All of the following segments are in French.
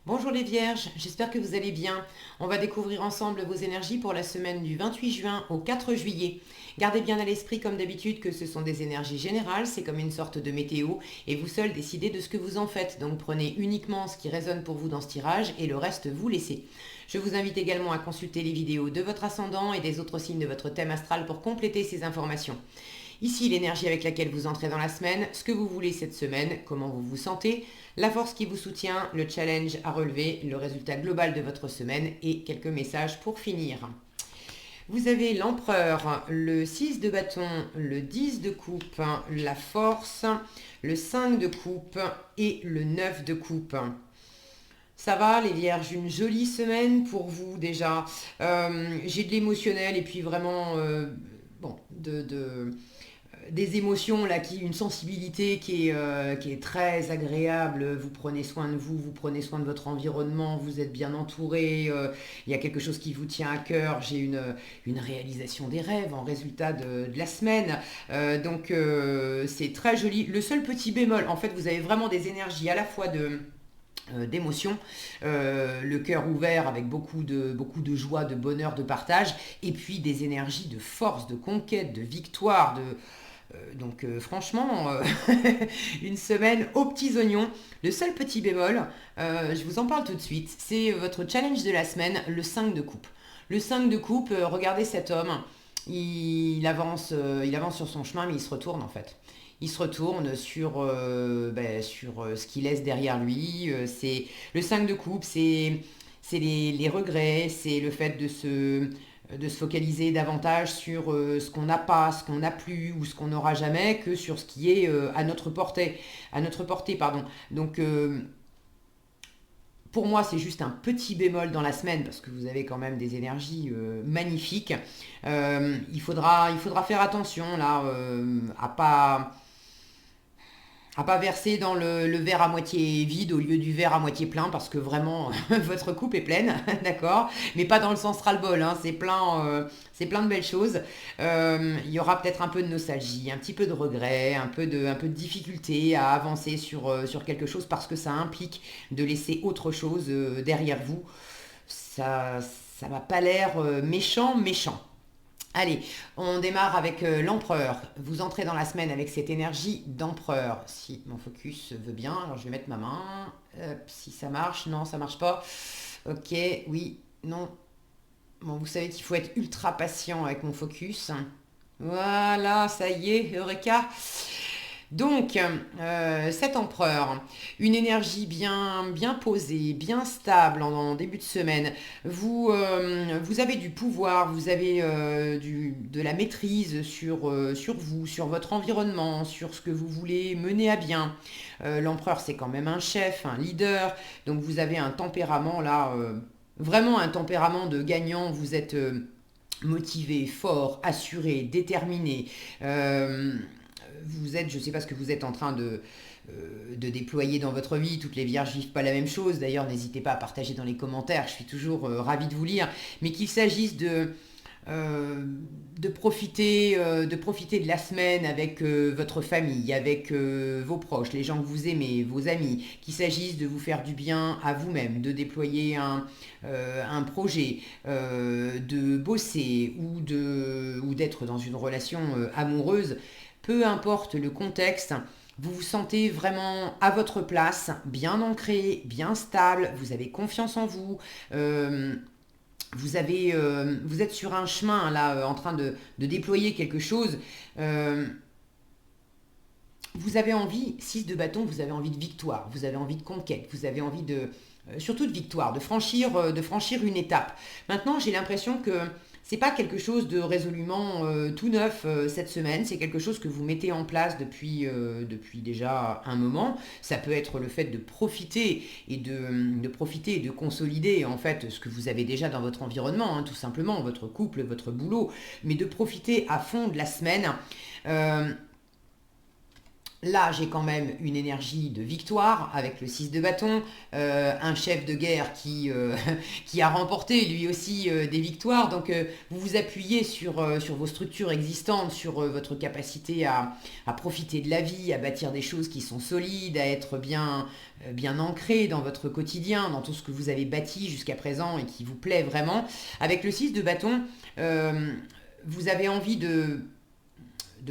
Bonjour les vierges, j'espère que vous allez bien. On va découvrir ensemble vos énergies pour la semaine du 28 juin au 4 juillet. Gardez bien à l'esprit comme d'habitude que ce sont des énergies générales, c'est comme une sorte de météo et vous seuls décidez de ce que vous en faites. Donc prenez uniquement ce qui résonne pour vous dans ce tirage et le reste vous laissez. Je vous invite également à consulter les vidéos de votre ascendant et des autres signes de votre thème astral pour compléter ces informations. Ici, l'énergie avec laquelle vous entrez dans la semaine, ce que vous voulez cette semaine, comment vous vous sentez, la force qui vous soutient, le challenge à relever, le résultat global de votre semaine et quelques messages pour finir. Vous avez l'empereur, le 6 de bâton, le 10 de coupe, la force, le 5 de coupe et le 9 de coupe. Ça va les vierges, une jolie semaine pour vous déjà. J'ai de l'émotionnel et puis vraiment des émotions là, une sensibilité qui est très agréable. Vous prenez soin de vous, vous prenez soin de votre environnement, vous êtes bien entouré. Il y a quelque chose qui vous tient à cœur. J'ai une réalisation des rêves en résultat de la semaine. C'est très joli. Le seul petit bémol, en fait, vous avez vraiment des énergies à la fois d'émotion, le cœur ouvert avec beaucoup de joie, de bonheur, de partage, et puis des énergies de force, de conquête, de victoire, franchement, une semaine aux petits oignons. Le seul petit bémol, je vous en parle tout de suite, c'est votre challenge de la semaine, le 5 de coupe. Le 5 de coupe, regardez cet homme, il avance sur son chemin, mais il se retourne en fait. Il se retourne sur ce qu'il laisse derrière lui. C'est le 5 de coupe, c'est les regrets, c'est le fait de se focaliser davantage sur ce qu'on n'a pas, ce qu'on n'a plus ou ce qu'on n'aura jamais que sur ce qui est à notre portée, pardon. Donc pour moi, c'est juste un petit bémol dans la semaine parce que vous avez quand même des énergies magnifiques. Il faudra faire attention là à pas verser dans le verre à moitié vide au lieu du verre à moitié plein parce que vraiment votre coupe est pleine, d'accord, mais pas dans le sens ras-le-bol, hein, c'est plein de belles choses. Il y aura peut-être un peu de nostalgie, un petit peu de regret, un peu de difficulté à avancer sur quelque chose parce que ça implique de laisser autre chose derrière vous. Ça m'a pas l'air méchant. Allez, on démarre avec l'empereur. Vous entrez dans la semaine avec cette énergie d'empereur. Si mon focus veut bien, alors je vais mettre ma main. Hop, si ça marche, non, ça marche pas. Ok, oui, non. Bon, vous savez qu'il faut être ultra patient avec mon focus. Voilà, ça y est, Eureka. Donc, cet empereur, une énergie bien posée, bien stable en début de semaine. Vous avez du pouvoir, vous avez de la maîtrise sur vous, sur votre environnement, sur ce que vous voulez mener à bien. L'empereur, c'est quand même un chef, un leader. Donc, vous avez un tempérament là, vraiment un tempérament de gagnant. Vous êtes motivé, fort, assuré, déterminé. Vous êtes, je ne sais pas ce que vous êtes en train de déployer dans votre vie. Toutes les vierges vivent pas la même chose. D'ailleurs, n'hésitez pas à partager dans les commentaires. Je suis toujours ravie de vous lire. Mais qu'il s'agisse euh, de profiter de la semaine avec votre famille, avec vos proches, les gens que vous aimez, vos amis, qu'il s'agisse de vous faire du bien à vous-même, de déployer un projet, de bosser ou d'être dans une relation amoureuse, peu importe le contexte, vous vous sentez vraiment à votre place, bien ancré, bien stable, vous avez confiance en vous, vous êtes sur un chemin là en train de déployer quelque chose. Euh, Vous avez envie, 6 de bâton, vous avez envie de victoire, vous avez envie de conquête, vous avez envie surtout de victoire, de franchir une étape. Maintenant, j'ai l'impression que c'est pas quelque chose de résolument tout neuf cette semaine, c'est quelque chose que vous mettez en place depuis déjà un moment. Ça peut être le fait de profiter de profiter et de consolider en fait ce que vous avez déjà dans votre environnement, hein, tout simplement, votre couple, votre boulot, mais de profiter à fond de la semaine. Euh, Là, j'ai quand même une énergie de victoire avec le 6 de bâton, un chef de guerre qui a remporté lui aussi des victoires. Donc, vous vous appuyez sur vos structures existantes, sur votre capacité à profiter de la vie, à bâtir des choses qui sont solides, à être bien ancré dans votre quotidien, dans tout ce que vous avez bâti jusqu'à présent et qui vous plaît vraiment. Avec le 6 de bâton, euh, vous avez envie de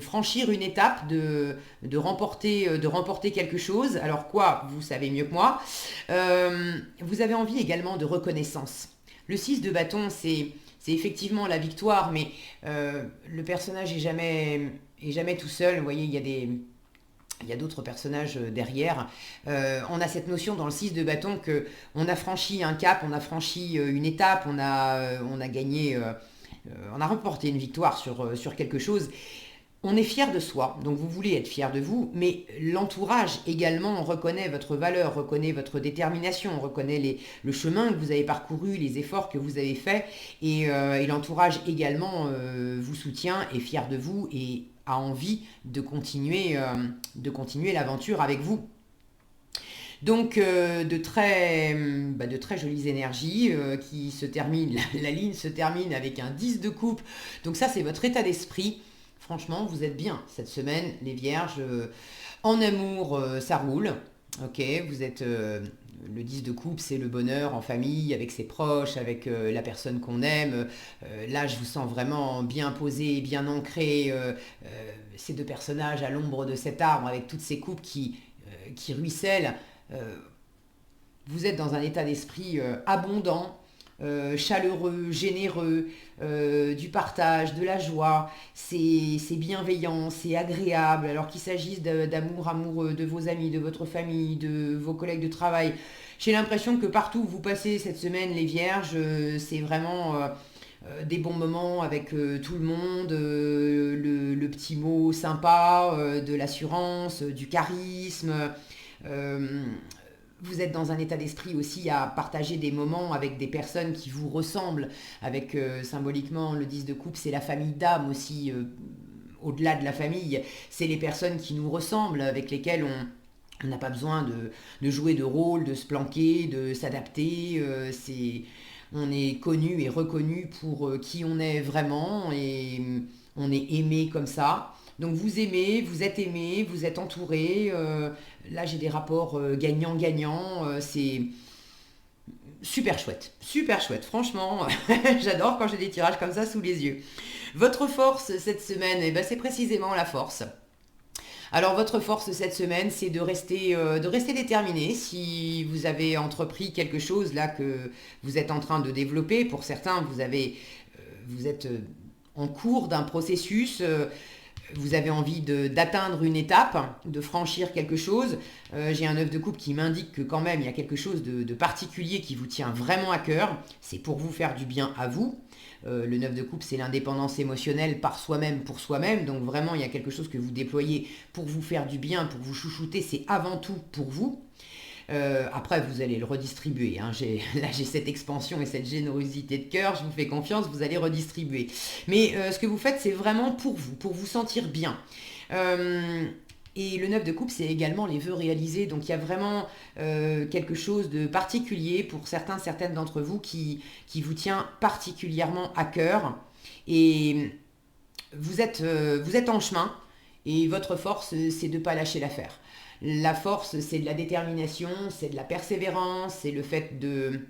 franchir une étape, de remporter quelque chose. Alors quoi, vous savez mieux que moi. Vous avez envie également de reconnaissance. Le 6 de bâton, c'est effectivement la victoire, mais le personnage est jamais tout seul. Vous voyez, il y a d'autres personnages derrière. On a cette notion dans le 6 de bâton que on a franchi un cap, on a franchi une étape, on a gagné, on a remporté une victoire sur quelque chose. On est fier de soi, donc vous voulez être fier de vous, mais l'entourage également reconnaît votre valeur, reconnaît votre détermination, reconnaît le chemin que vous avez parcouru, les efforts que vous avez faits, et l'entourage également vous soutient, est fier de vous et a envie de continuer l'aventure avec vous. Donc de très jolies énergies qui se terminent, la ligne se termine avec un 10 de coupe, donc ça c'est votre état d'esprit. Franchement, vous êtes bien cette semaine, les vierges. En amour, ça roule. Ok, vous êtes le 10 de coupe, c'est le bonheur en famille, avec ses proches, avec la personne qu'on aime. Là, je vous sens vraiment bien posé, bien ancré. Ces deux personnages à l'ombre de cet arbre, avec toutes ces coupes qui ruissellent. Euh, vous êtes dans un état d'esprit abondant, chaleureux, généreux, du partage, de la joie, c'est bienveillant, c'est agréable, alors qu'il s'agisse d'amour amoureux, de vos amis, de votre famille, de vos collègues de travail. J'ai l'impression que partout où vous passez cette semaine, les vierges, c'est vraiment des bons moments avec tout le monde, le petit mot sympa, de l'assurance, du charisme. euh, vous êtes dans un état d'esprit aussi à partager des moments avec des personnes qui vous ressemblent, avec symboliquement le 10 de coupe, c'est la famille d'âme aussi, au-delà de la famille, c'est les personnes qui nous ressemblent, avec lesquelles on n'a pas besoin de jouer de rôle, de se planquer, de s'adapter, on est connu et reconnu pour qui on est vraiment, et on est aimé comme ça. Donc vous aimez, vous êtes aimé, vous êtes entouré. Là j'ai des rapports gagnant-gagnant. C'est super chouette. Franchement, j'adore quand j'ai des tirages comme ça sous les yeux. Votre force cette semaine, eh ben, c'est précisément la force. Alors votre force cette semaine, c'est de rester déterminé. Si vous avez entrepris quelque chose là que vous êtes en train de développer, pour certains, vous êtes en cours d'un processus. Vous avez envie d'atteindre une étape, de franchir quelque chose. J'ai un œuf de coupe qui m'indique que quand même il y a quelque chose de particulier qui vous tient vraiment à cœur. C'est pour vous faire du bien à vous. Le 9 de coupe, c'est l'indépendance émotionnelle par soi-même, pour soi-même. Donc vraiment, il y a quelque chose que vous déployez pour vous faire du bien, pour vous chouchouter. C'est avant tout pour vous. Après, vous allez le redistribuer. Hein. Là, j'ai cette expansion et cette générosité de cœur. Je vous fais confiance, vous allez redistribuer. Mais ce que vous faites, c'est vraiment pour vous sentir bien. Euh, et le 9 de coupe, c'est également les vœux réalisés. Donc il y a vraiment quelque chose de particulier pour certaines d'entre vous qui vous tient particulièrement à cœur. Et vous êtes en chemin. Et votre force, c'est de ne pas lâcher l'affaire. La force, c'est de la détermination, c'est de la persévérance, c'est le fait de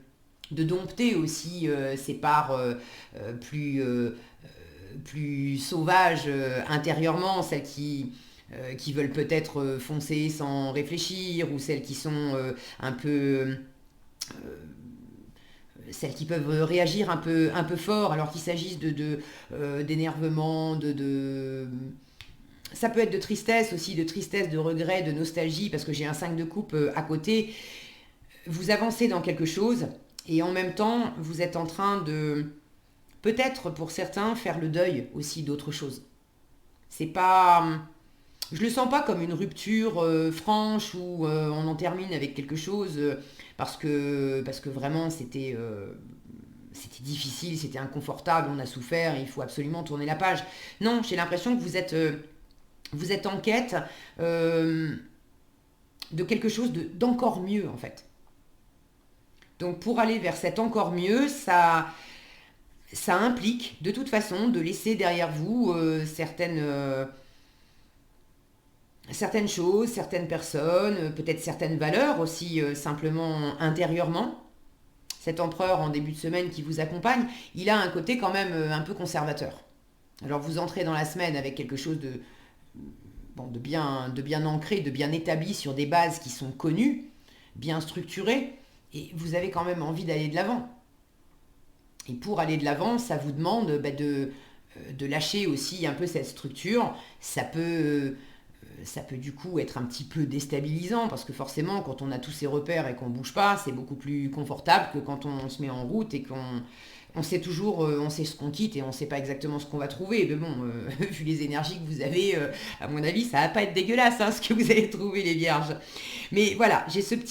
dompter aussi ces parts plus sauvages intérieurement, celles qui veulent peut-être foncer sans réfléchir, ou celles qui sont un peu celles qui peuvent réagir un peu fort alors qu'il s'agisse d'énervement, ça peut être de tristesse aussi, de tristesse, de regret, de nostalgie, parce que j'ai un 5 de coupe à côté. Vous avancez dans quelque chose, et en même temps, vous êtes en train de, peut-être pour certains, faire le deuil aussi d'autre chose. C'est pas... Je le sens pas comme une rupture franche où on en termine avec quelque chose parce que vraiment c'était difficile, c'était inconfortable, on a souffert, et il faut absolument tourner la page. Non, j'ai l'impression que Vous êtes en quête de quelque chose d'encore mieux en fait. Donc pour aller vers cet encore mieux, ça implique de toute façon de laisser derrière vous certaines choses, certaines personnes, peut-être certaines valeurs aussi simplement intérieurement. Cet empereur en début de semaine qui vous accompagne, il a un côté quand même un peu conservateur. Alors vous entrez dans la semaine avec quelque chose bon, de bien ancré, de bien établi sur des bases qui sont connues, bien structurées, et vous avez quand même envie d'aller de l'avant. Et pour aller de l'avant, ça vous demande de lâcher aussi un peu cette structure. Ça peut du coup être un petit peu déstabilisant parce que forcément, quand on a tous ces repères et qu'on bouge pas, c'est beaucoup plus confortable que quand on se met en route et qu'on sait toujours, on sait ce qu'on quitte et on sait pas exactement ce qu'on va trouver. Mais bon, vu les énergies que vous avez, à mon avis, ça va pas être dégueulasse hein, ce que vous allez trouver les vierges. Mais voilà, j'ai cette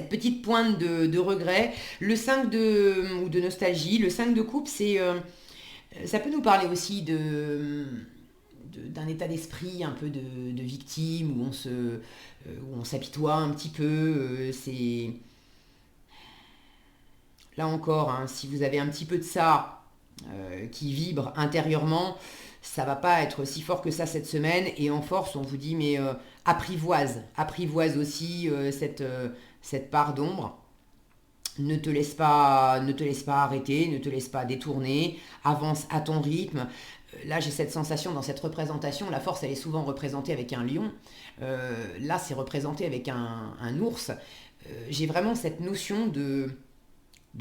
petite pointe de regret. Le 5 ou de nostalgie, le 5 de coupe, ça peut nous parler aussi d'un état d'esprit un peu de victime, où on s'apitoie un petit peu. C'est là encore, hein, si vous avez un petit peu de ça qui vibre intérieurement, ça va pas être si fort que ça cette semaine. Et en force, on vous dit, mais apprivoise aussi cette part d'ombre. Ne te laisse pas arrêter, ne te laisse pas détourner, avance à ton rythme. Là, j'ai cette sensation dans cette représentation, la force, elle est souvent représentée avec un lion. Là, c'est représenté avec un ours. J'ai vraiment cette notion de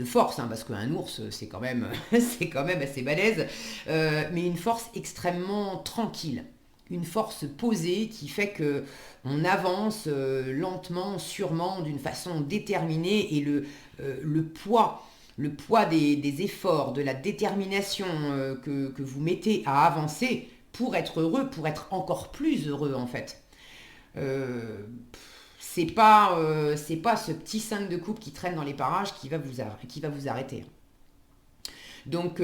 force, hein, parce qu'un ours, c'est quand même, c'est quand même assez balèze, mais une force extrêmement tranquille. Une force posée qui fait que on avance lentement, sûrement, d'une façon déterminée et le poids des efforts, de la détermination que vous mettez à avancer pour être heureux, pour être encore plus heureux en fait. Euh, c'est pas ce petit 5 de coupe qui traîne dans les parages qui va vous arrêter. Donc,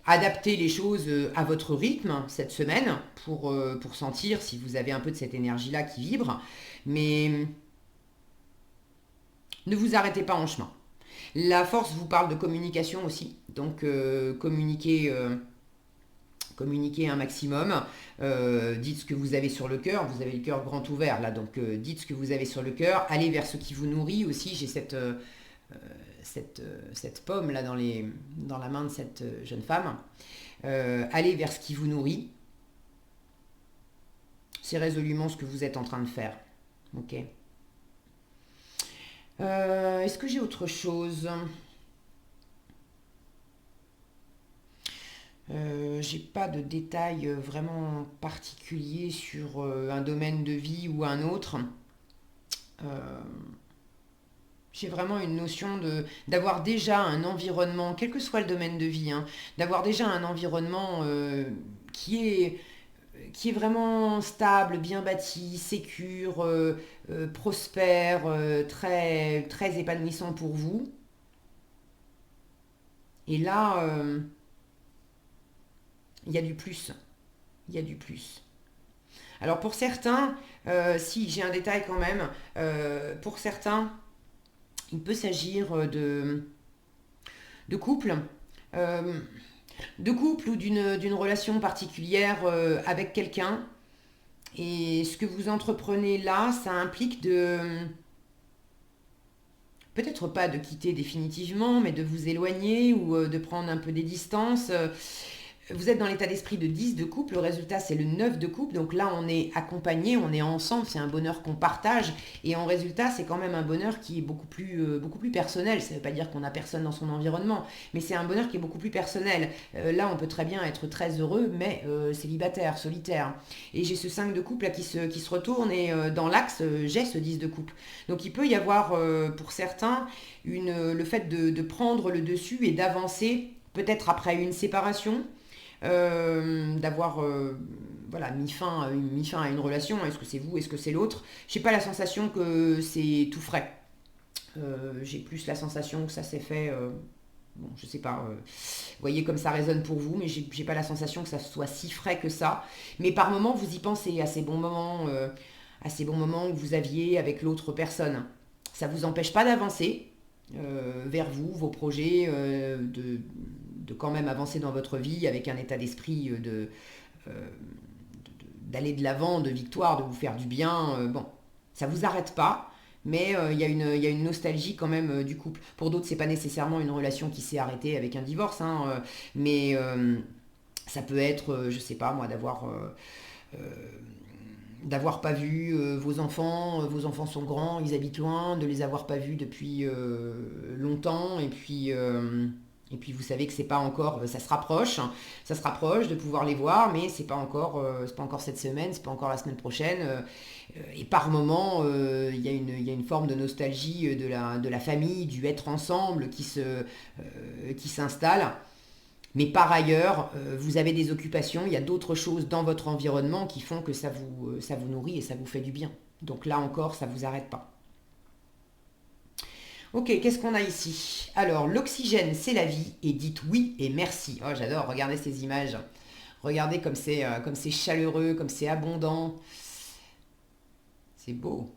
adaptez les choses à votre rythme cette semaine pour sentir si vous avez un peu de cette énergie-là qui vibre. Mais ne vous arrêtez pas en chemin. La force vous parle de communication aussi. Donc, communiquez un maximum. Dites ce que vous avez sur le cœur. Vous avez le cœur grand ouvert là, donc dites ce que vous avez sur le cœur. Allez vers ce qui vous nourrit aussi. J'ai cette pomme là dans la main de cette jeune femme. Allez vers ce qui vous nourrit. C'est résolument ce que vous êtes en train de faire. Ok. Est-ce que j'ai autre chose? J'ai pas de détails vraiment particuliers sur un domaine de vie ou un autre. Euh, j'ai vraiment une notion d'avoir déjà un environnement, quel que soit le domaine de vie, hein, d'avoir déjà un environnement qui est vraiment stable, bien bâti, sécure, prospère, très, très épanouissant pour vous. Et là, il y a du plus. Il y a du plus. Alors pour certains, si j'ai un détail quand même, pour certains, il peut s'agir de couple, euh, de couple ou d'une relation particulière avec quelqu'un. Et ce que vous entreprenez là, ça implique peut-être pas de quitter définitivement, mais de vous éloigner ou de prendre un peu des distances. Vous êtes dans l'état d'esprit de 10 de couple, le résultat c'est le 9 de couple, donc là on est accompagné, on est ensemble, c'est un bonheur qu'on partage, et en résultat c'est quand même un bonheur qui est beaucoup plus personnel, ça ne veut pas dire qu'on n'a personne dans son environnement, mais c'est un bonheur qui est beaucoup plus personnel. Là on peut très bien être très heureux, mais célibataire, solitaire. Et j'ai ce 5 de couple là qui se retourne, et dans l'axe j'ai ce 10 de couple. Donc il peut y avoir pour certains le fait de prendre le dessus et d'avancer, peut-être après une séparation, d'avoir voilà, mis fin à une relation. Est-ce que c'est vous, est-ce que c'est l'autre? J'ai pas la sensation que c'est tout frais. J'ai plus la sensation que ça s'est fait Bon, je sais pas, voyez comme ça résonne pour vous, mais j'ai pas la sensation que ça soit si frais que ça. Mais par moments, vous y pensez à ces bons moments que vous aviez avec l'autre personne. Ça vous empêche pas d'avancer vers vous, vos projets, de quand même avancer dans votre vie avec un état d'esprit euh, d'aller de l'avant, de victoire, de vous faire du bien. Bon, ça vous arrête pas, mais il y a une nostalgie quand même du couple. Pour d'autres, c'est pas nécessairement une relation qui s'est arrêtée avec un divorce, hein, mais ça peut être, je sais pas moi, d'avoir pas vu vos enfants sont grands, ils habitent loin, de les avoir pas vus depuis longtemps, et puis vous savez que c'est pas encore, ça se rapproche de pouvoir les voir, mais c'est pas encore cette semaine, c'est pas encore la semaine prochaine, et par moment il y a une forme de nostalgie de la famille, du être ensemble qui s'installe. Mais par ailleurs, vous avez des occupations, il y a d'autres choses dans votre environnement qui font que ça vous nourrit et ça vous fait du bien. Donc là encore, ça ne vous arrête pas. Ok, qu'est-ce qu'on a ici? Alors, l'oxygène, c'est la vie, et dites oui et merci. Oh, j'adore, regardez ces images. Regardez comme c'est chaleureux, comme c'est abondant. C'est beau.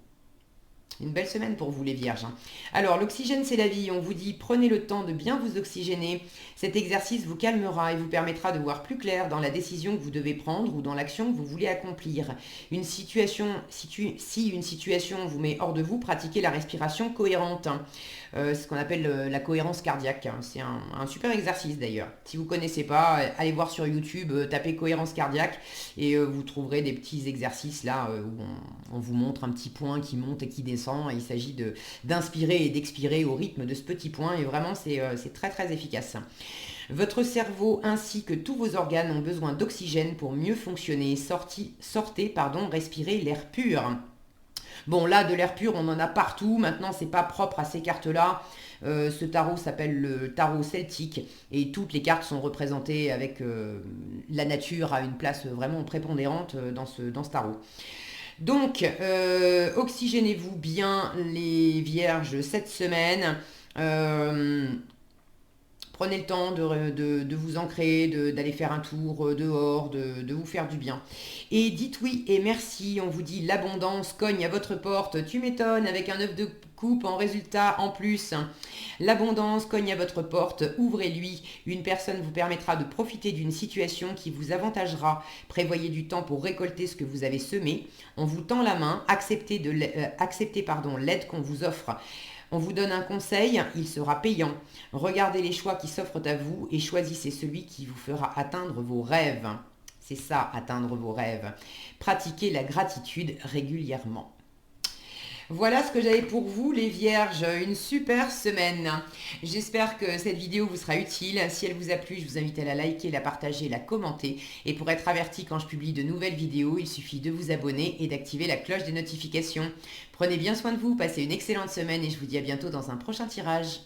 Une belle semaine pour vous les vierges, hein. Alors, l'oxygène, c'est la vie. On vous dit, prenez le temps de bien vous oxygéner. Cet exercice vous calmera et vous permettra de voir plus clair dans la décision que vous devez prendre ou dans l'action que vous voulez accomplir. Si une situation vous met hors de vous, pratiquez la respiration cohérente, hein. Ce qu'on appelle la cohérence cardiaque, hein. C'est un super exercice d'ailleurs. Si vous ne connaissez pas, allez voir sur YouTube, tapez cohérence cardiaque et vous trouverez des petits exercices là où on vous montre un petit point qui monte et qui descend. Et il s'agit d'inspirer et d'expirer au rythme de ce petit point et vraiment c'est très très efficace. Votre cerveau ainsi que tous vos organes ont besoin d'oxygène pour mieux fonctionner. Respirez l'air pur. Bon, là, de l'air pur, on en a partout. Maintenant, c'est pas propre à ces cartes-là. Ce tarot s'appelle le tarot celtique et toutes les cartes sont représentées avec la nature à une place vraiment prépondérante dans ce tarot. Donc, oxygénez-vous bien les vierges cette semaine. Euh, Prenez le temps de vous ancrer, d'aller faire un tour dehors, de vous faire du bien. Et dites oui et merci. On vous dit l'abondance cogne à votre porte. Tu m'étonnes avec un œuf de coupe en résultat en plus. L'abondance cogne à votre porte. Ouvrez-lui. Une personne vous permettra de profiter d'une situation qui vous avantagera. Prévoyez du temps pour récolter ce que vous avez semé. On vous tend la main. Acceptez l'aide qu'on vous offre. On vous donne un conseil, il sera payant. Regardez les choix qui s'offrent à vous et choisissez celui qui vous fera atteindre vos rêves. C'est ça, atteindre vos rêves. Pratiquez la gratitude régulièrement. Voilà ce que j'avais pour vous les vierges, une super semaine. J'espère que cette vidéo vous sera utile. Si elle vous a plu, je vous invite à la liker, la partager, la commenter. Et pour être averti quand je publie de nouvelles vidéos, il suffit de vous abonner et d'activer la cloche des notifications. Prenez bien soin de vous, passez une excellente semaine et je vous dis à bientôt dans un prochain tirage.